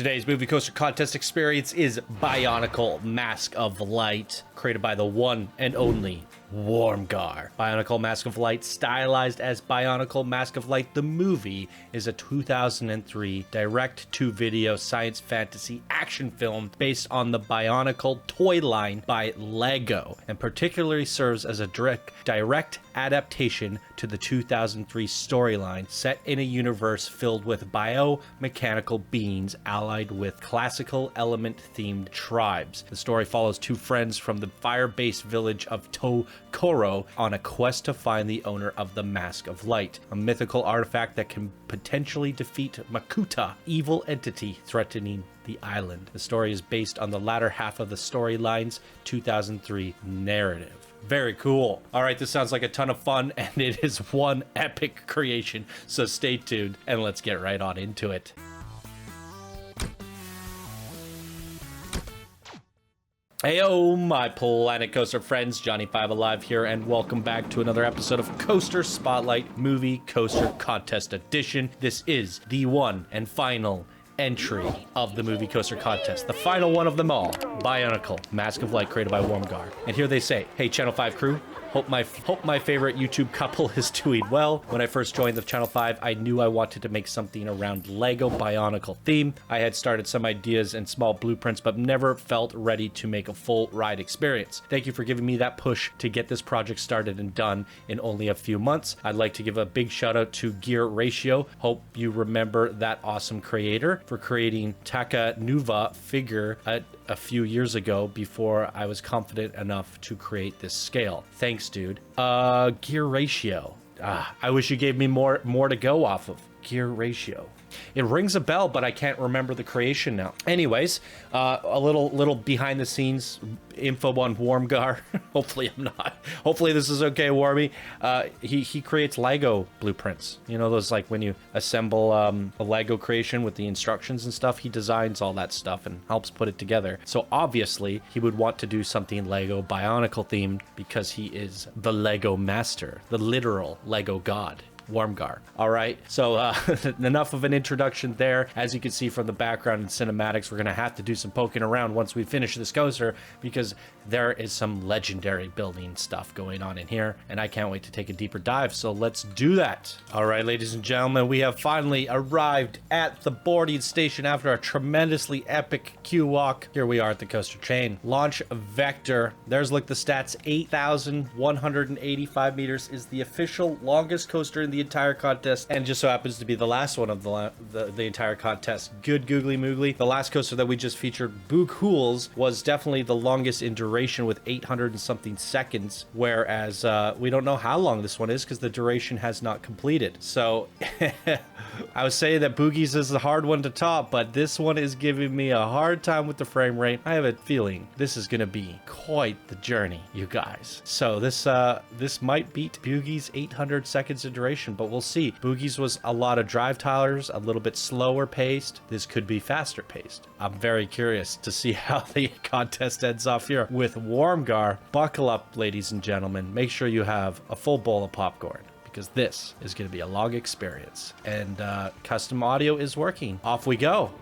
Today's movie coaster contest experience is Bionicle Mask of Light, created by the one and only Wormgar. Bionicle Mask of Light, stylized as Bionicle Mask of Light the movie, is a 2003 direct-to-video science fantasy action film based on the Bionicle toy line by LEGO, and particularly serves as a direct adaptation to the 2003 storyline set in a universe filled with biomechanical beings allied with classical element-themed tribes. The story follows two friends from the fire-based village of Koro on a quest to find the owner of the Mask of Light, a mythical artifact that can potentially defeat Makuta, evil entity threatening the island. The story is based on the latter half of the storyline's 2003 narrative. Very cool. All right, this sounds like a ton of fun, and it is one epic creation, so stay tuned and let's get right on into it. Heyo, my Planet Coaster friends, Johnny5 Alive here, and welcome back to another episode of Coaster Spotlight Movie Coaster Contest Edition. This is the one and final entry of the movie coaster contest, the final one of them all, Bionicle Mask of Light, created by Wormgar. And here they say, hey Channel 5 crew, hope my favorite YouTube couple is doing well. When I first joined the Channel 5, I knew I wanted to make something around Lego Bionicle theme. I had started some ideas and small blueprints, but never felt ready to make a full ride experience. Thank you for giving me that push to get this project started and done in only a few months. I'd like to give a big shout out to Gear Ratio. Hope you remember that awesome creator for creating Taka Nuva figure a few years ago before I was confident enough to create this scale. Thanks, dude. Gear Ratio. I wish you gave me more to go off of. Gear Ratio. It rings a bell, but I can't remember the creation now. Anyways, a little behind the scenes info on Wormgar. Hopefully I'm not. Hopefully this is okay, Wormy. He creates Lego blueprints. You know, those like when you assemble a Lego creation with the instructions and stuff, he designs all that stuff and helps put it together. So obviously he would want to do something Lego Bionicle themed because he is the Lego master, the literal Lego god. Wormgar. All right, so enough of an introduction there. As you can see from the background and cinematics, we're gonna have to do some poking around once we finish this coaster because there is some legendary building stuff going on in here, and I can't wait to take a deeper dive, so let's do that. All right, ladies and gentlemen, we have finally arrived at the boarding station after a tremendously epic queue walk. Here we are at the coaster train. Launch vector. There's like the stats. 8,185 meters is the official longest coaster in the entire contest, and just so happens to be the last one of the entire contest. Good googly moogly. The last coaster that we just featured, Boo Cools, was definitely the longest in duration with 800 and something seconds, whereas we don't know how long this one is because the duration has not completed. So I would say that Boogie's is the hard one to top, but this one is giving me a hard time with the frame rate. I have a feeling this is gonna be quite the journey, you guys. So this might beat Boogie's 800 seconds of duration, but we'll see. Boogie's was a lot of drive tires, a little bit slower paced. This could be faster paced. I'm very curious to see how the contest ends off here with Wormgar. Buckle up, ladies and gentlemen. Make sure you have a full bowl of popcorn, because this is going to be a long experience. And custom audio is working. Off we go.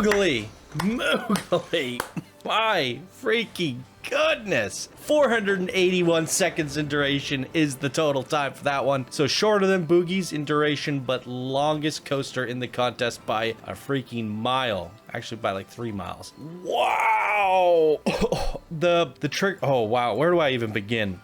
Moogly! Moogly! My freaking goodness! 481 seconds in duration is the total time for that one. So shorter than Boogie's in duration, but longest coaster in the contest by a freaking mile. Actually, by like 3 miles. Wow! the trick. Oh wow, where do I even begin?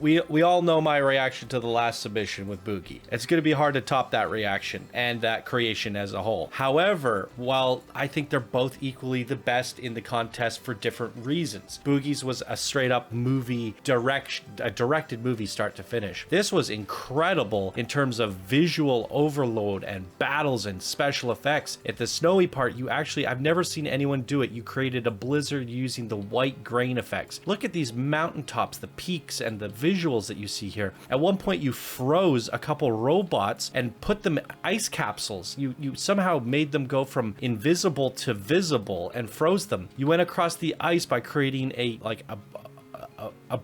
We all know my reaction to the last submission with Boogie. It's gonna be hard to top that reaction and that creation as a whole. However, while I think they're both equally the best in the contest for different reasons, Boogie's was a straight up movie directed movie start to finish. This was incredible in terms of visual overload and battles and special effects. At the snowy part, you actually, I've never seen anyone do it. You created a blizzard using the white grain effects. Look at these mountaintops, the peaks, and the visuals that you see here. At one point, you froze a couple robots and put them in ice capsules. You somehow made them go from invisible to visible and froze them. You went across the ice by creating a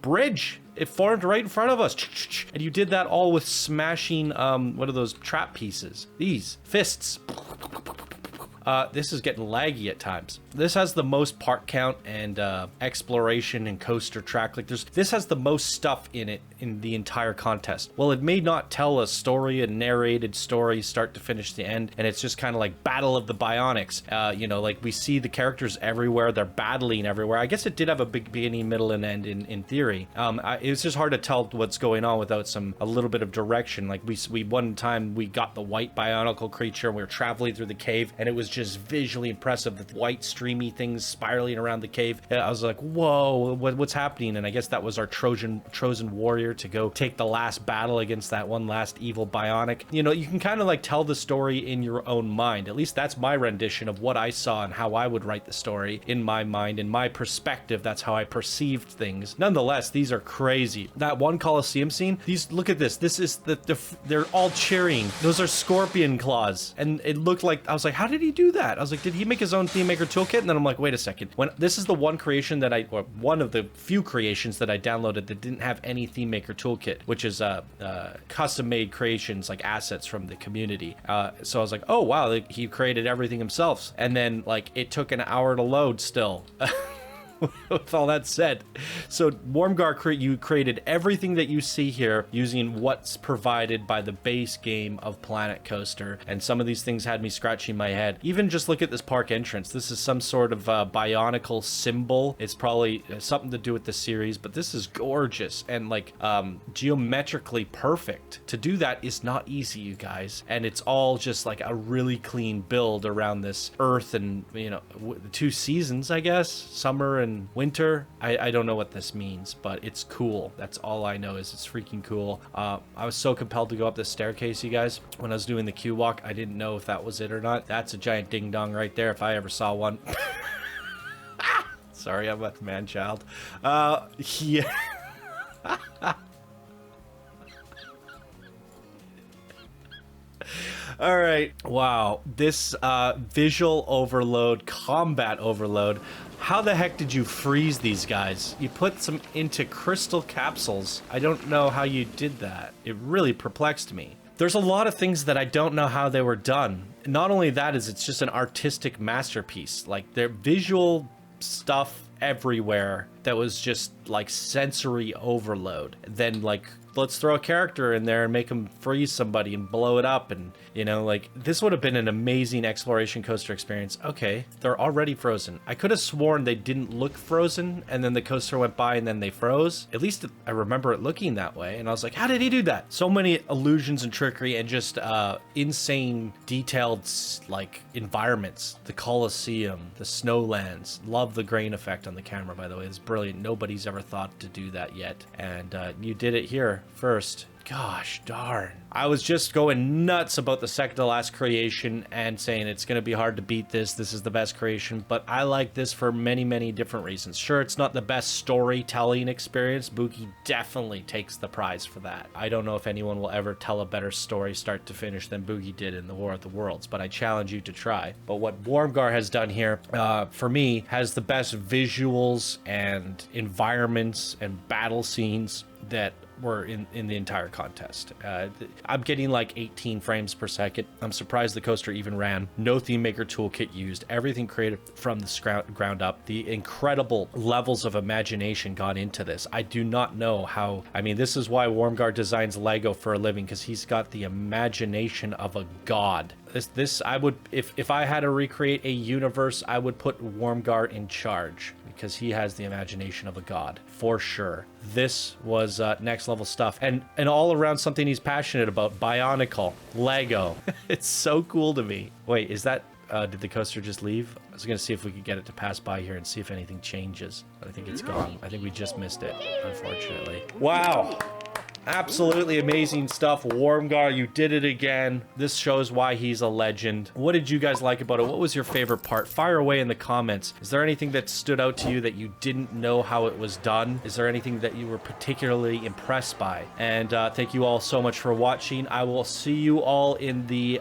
bridge. It formed right in front of us, and you did that all with smashing what are those trap pieces? These fists. This is getting laggy at times. This has the most part count and exploration and coaster track. Like this has the most stuff in it in the entire contest. Well, it may not tell a story, a narrated story, start to finish the end, and it's just kind of like Battle of the Bionics. You know, like we see the characters everywhere. They're battling everywhere. I guess it did have a big beginning, middle, and end in theory. It was just hard to tell what's going on without a little bit of direction. Like we one time we got the white Bionicle creature and we were traveling through the cave, and it was just visually impressive. The white streamy things spiraling around the cave. I was like, whoa, what's happening? And I guess that was our chosen warrior to go take the last battle against that one last evil Bionic. You know, you can kind of like tell the story in your own mind. At least that's my rendition of what I saw and how I would write the story in my mind, in my perspective. That's how I perceived things. Nonetheless, these are crazy. That one Coliseum scene, look at this. This is they're all cheering. Those are scorpion claws. And it looked like, I was like, how did he do that? I was like, did he make his own theme maker toolkit? And then I'm like, wait a second. This is the one creation that or one of the few creations that I downloaded that didn't have any theme maker toolkit, which is custom made creations, like assets from the community. So I was like, oh wow, like, he created everything himself. And then like it took an hour to load still. With all that said, so Wormgar, you created everything that you see here using what's provided by the base game of Planet Coaster, and some of these things had me scratching my head. Even just look at this park entrance. This is some sort of Bionicle symbol. It's probably something to do with the series, but this is gorgeous and like geometrically perfect. To do that is not easy, you guys, and it's all just like a really clean build around this earth and, you know, the two seasons, I guess, summer and winter. I don't know what this means, but it's cool. That's all I know, is it's freaking cool. I was so compelled to go up this staircase, you guys. When I was doing the queue walk, I didn't know if that was it or not. That's a giant ding dong right there if I ever saw one. Sorry, I'm a man child. Yeah. All right. Wow. This visual overload, combat overload. How the heck did you freeze these guys? You put some into crystal capsules. I don't know how you did that. It really perplexed me. There's a lot of things that I don't know how they were done. Not only that, is it's just an artistic masterpiece. Like, their visual stuff everywhere that was just like sensory overload. Then like, let's throw a character in there and make him freeze somebody and blow it up, and you know, like, this would have been an amazing exploration coaster experience. Okay, they're already frozen. I could have sworn they didn't look frozen and then the coaster went by and then they froze. At least I remember it looking that way, and I was like, how did he do that? So many illusions and trickery and just insane detailed like environments. The Coliseum, the Snowlands. Love the grain effect on the camera, by the way. It's brilliant. Nobody's ever thought to do that yet, and you did it here first. Gosh darn. I was just going nuts about the second to last creation and saying it's going to be hard to beat this. This is the best creation, but I like this for many, many different reasons. Sure, it's not the best storytelling experience. Boogie definitely takes the prize for that. I don't know if anyone will ever tell a better story start to finish than Boogie did in the War of the Worlds, but I challenge you to try. But what Wormgar has done here, for me, has the best visuals and environments and battle scenes that were in the entire contest. I'm getting like 18 frames per second. I'm surprised the coaster even ran. No theme maker toolkit used. Everything created from the ground up. The incredible levels of imagination got into this. I do not know how. I mean, this is why Wormgar designs Lego for a living, because he's got the imagination of a god. This I would, if I had to recreate a universe, I would put Wormgar in charge, because he has the imagination of a god for sure. This was next level stuff, and all around something he's passionate about. Bionicle, Lego. It's so cool to me. Wait, is that did the coaster just leave? I was gonna see if we could get it to pass by here and see if anything changes, but I think it's gone. I think we just missed it, unfortunately. Wow. Absolutely amazing stuff. Wormgar, you did it again. This shows why he's a legend. What did you guys like about it? What was your favorite part? Fire away in the comments. Is there anything that stood out to you that you didn't know how it was done? Is there anything that you were particularly impressed by? And thank you all so much for watching. I will see you all in the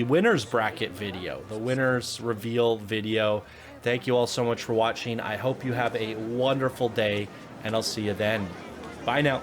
winners bracket video, the winners reveal video. Thank you all so much for watching. I hope you have a wonderful day, and I'll see you then. Bye now.